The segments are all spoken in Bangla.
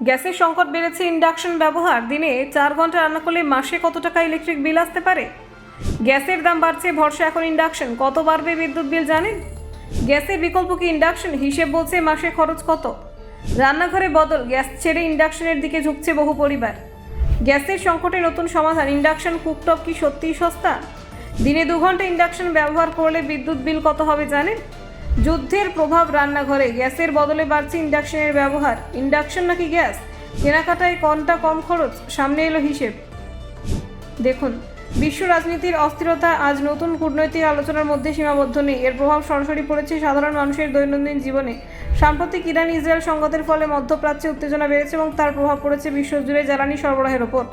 গ্যাসের সংকট বেড়েছে, ইন্ডাকশন ব্যবহার। দিনে 4 ঘন্টা রান্না করলে মাসে কত টাকা ইলেকট্রিক বিল আসতে পারে? গ্যাসের দাম বাড়ছে, ভরসা এখন ইন্ডাকশন। কত বাড়বে বিদ্যুৎ বিল জানেন? গ্যাসের বিকল্প কি ইন্ডাকশন? হিসেব বলছে মাসে খরচ কত। রান্নাঘরে বদল, গ্যাস ছেড়ে ইন্ডাকশনের দিকে ঝুঁকছে বহু পরিবার। গ্যাসের সংকটে নতুন সমাধান, ইন্ডাকশন কুকটপ কি সত্যিই সস্তা? দিনে 2 ঘন্টা ইন্ডাকশন ব্যবহার করলে বিদ্যুৎ বিল কত হবে জানেন? যুদ্ধের প্রভাব রান্নাঘরে, গ্যাসের বদলে বাড়ছে ইন্ডাকশনের ব্যবহার। ইন্ডাকশন নাকি গ্যাস, কেনাকাটায় কোনটা কম খরচ? সামনে এলো হিসেব। দেখুন, বিশ্ব রাজনীতির অস্থিরতা আজ নতুন কূটনৈতিক আলোচনার মধ্যে সীমাবদ্ধ নেই। এর প্রভাব সরাসরি পড়েছে সাধারণ মানুষের দৈনন্দিন জীবনে। সাম্প্রতিক ইরান ইসরায়েল সংঘাতের ফলে মধ্যপ্রাচ্যে উত্তেজনা বেড়েছে এবং তার প্রভাব পড়েছে বিশ্বজুড়ে জ্বালানি সরবরাহের ওপর।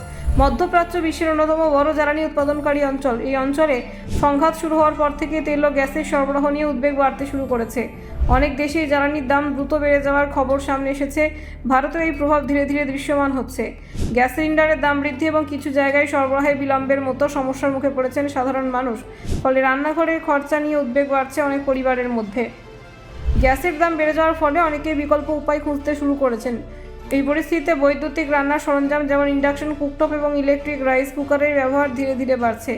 মধ্যপ্রাচ্য বিশ্বের অন্যতম বড় জ্বালানি উৎপাদনকারী অঞ্চল। এই অঞ্চলে সংঘাত শুরু হওয়ার পর থেকে তেল ও গ্যাসের সরবরাহ নিয়ে উদ্বেগ বাড়তে শুরু করেছে। অনেক দেশেই জ্বালানির দাম দ্রুত বেড়ে যাওয়ার খবর সামনে এসেছে। ভারতেও এই প্রভাব ধীরে ধীরে দৃশ্যমান হচ্ছে। গ্যাস সিলিন্ডারের দাম বৃদ্ধি এবং কিছু জায়গায় সরবরাহে বিলম্বের মতো সমস্যার মুখে পড়েছেন সাধারণ মানুষ। ফলে রান্নাঘরের খরচা নিয়ে উদ্বেগ বাড়ছে অনেক পরিবারের মধ্যে। গ্যাসের দাম বেড়ে যাওয়ার ফলে অনেকেই বিকল্প উপায় খুঁজতে শুরু করেছেন। এই পরিস্থিতিতে বৈদ্যুতিক রান্নার সরঞ্জাম যেমন ইন্ডাকশন কুকটপ এবং ইলেকট্রিক রাইস কুকারের ব্যবহার ধীরে ধীরে বাড়ছে।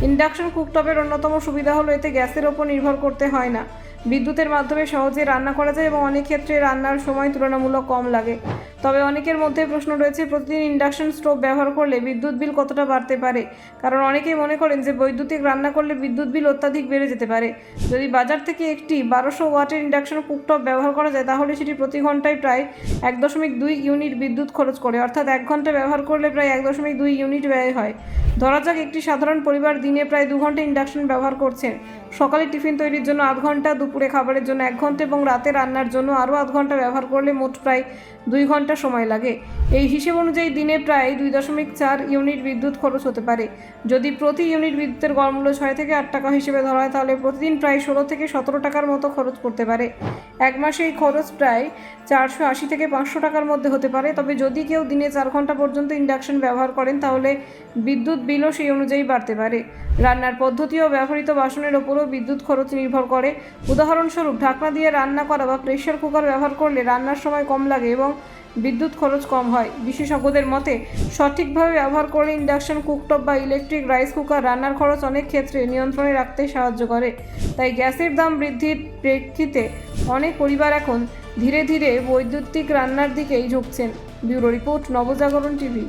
ইন্ডাকশন কুকটপের অন্যতম সুবিধা হলো এতে গ্যাসের ওপর নির্ভর করতে হয় না। বিদ্যুতের মাধ্যমে সহজে রান্না করা যায় এবং অনেক ক্ষেত্রে রান্নার সময় তুলনামূলক কম লাগে। তবে অনেকের মধ্যে প্রশ্ন রয়েছে, প্রতিদিন ইন্ডাকশন স্টোভ ব্যবহার করলে বিদ্যুৎ বিল কতটা বাড়তে পারে? কারণ অনেকেই মনে করেন যে বৈদ্যুতিক রান্না করলে বিদ্যুৎ বিল অত্যাধিক বেড়ে যেতে পারে। যদি বাজার থেকে একটি 1200 ওয়াটের ইন্ডাকশন কুকটপ ব্যবহার করা যায় তাহলে সেটি প্রতি ঘন্টায় প্রায় 1.2 ইউনিট বিদ্যুৎ খরচ করে, অর্থাৎ 1 ঘন্টা ব্যবহার করলে প্রায় 1.2 ইউনিট ব্যয় হয়। ধরা যাক একটি সাধারণ পরিবার দিনে প্রায় 2 ঘন্টা ইন্ডাকশন ব্যবহার করছেন। সকালে টিফিন তৈরির জন্য 8 ঘন্টা, দুপুরে খাবারের জন্য 1 ঘন্টা এবং রাতে রান্নার জন্য আরও 8 ঘন্টা ব্যবহার করলে মোট প্রায় 2 ঘন্টা সময় লাগে। এই হিসেব অনুযায়ী দিনে প্রায় 2.4 ইউনিট বিদ্যুৎ খরচ হতে পারে। যদি প্রতি ইউনিট বিদ্যুতের গড়মূল্য 6 থেকে 8 টাকা হিসেবে ধরা হয় তাহলে প্রতিদিন প্রায় 16 থেকে 17 টাকার মতো খরচ করতে পারে। এক মাসে এই খরচ প্রায় 480 থেকে 500 টাকার মধ্যে হতে পারে। তবে যদি কেউ দিনে 4 ঘন্টা পর্যন্ত ইন্ডাকশন ব্যবহার করেন তাহলে বিদ্যুৎ বিলও সেই অনুযায়ী বাড়তে পারে। রান্নার পদ্ধতি ও ব্যবহৃত বাসনের ওপরও বিদ্যুৎ খরচ নির্ভর করে। উদাহরণস্বরূপ, ঢাকনা দিয়ে রান্না করা বা প্রেসার কুকার ব্যবহার করলে রান্নার সময় কম লাগে এবং বিদ্যুৎ খরচ কম হয়। বিশেষজ্ঞদের মতে সঠিকভাবে ব্যবহার করলে ইন্ডাকশন কুকটপ বা ইলেকট্রিক রাইস কুকার রান্নার খরচ অনেক ক্ষেত্রে নিয়ন্ত্রণে রাখতে সাহায্য করে। তাই গ্যাসের দাম বৃদ্ধির প্রেক্ষিতে অনেক পরিবার এখন ধীরে ধীরে বৈদ্যুতিক রান্নার দিকেই ঝুঁকছেন। Bureau report, Nabajagaran TV.